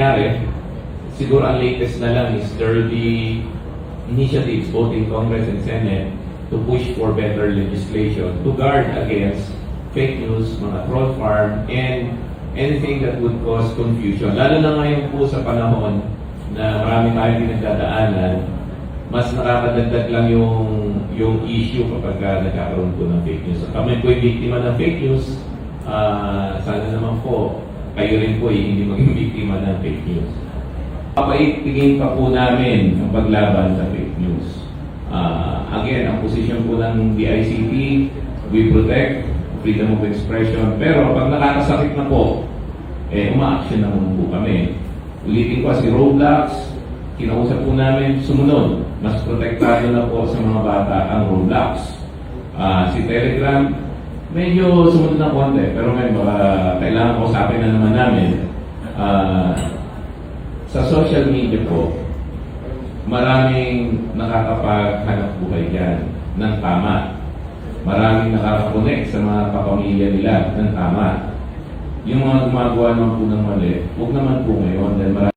nangyari. Siguro ang latest na lang is there will be initiatives both in Congress and Senate to push for better legislation to guard against fake news, mga troll farm, and anything that would cause confusion. Lalo na ngayon po sa panahon na marami tayong pinagdadaanan, mas nakakadagdag lang yung issue kapag nagkakaroon po ng fake news. Kami po yung biktima ng fake news, sana naman po kayo rin po hindi maging biktima ng fake news. Papaigtingin pa po namin ang paglaban sa fake news. Again, ang position po ng DICT, we protect freedom of expression. Pero pag nakakasakit na po, uma-action naman po kami. Ulitin ko, si Roblox, kinausap po namin, sumunod. Mas protektado na po sa mga bata ang Roblox. Si Telegram, medyo sumunod na konti, pero may kailangan ko usapin na naman namin. Sa social media po, maraming nakakapaghanap buhay dyan ng tama. Maraming nakakakonect sa mga kapamilya nila ng tama. Yung mga gumagawa naman po ng mali, huwag naman po ngayon dahil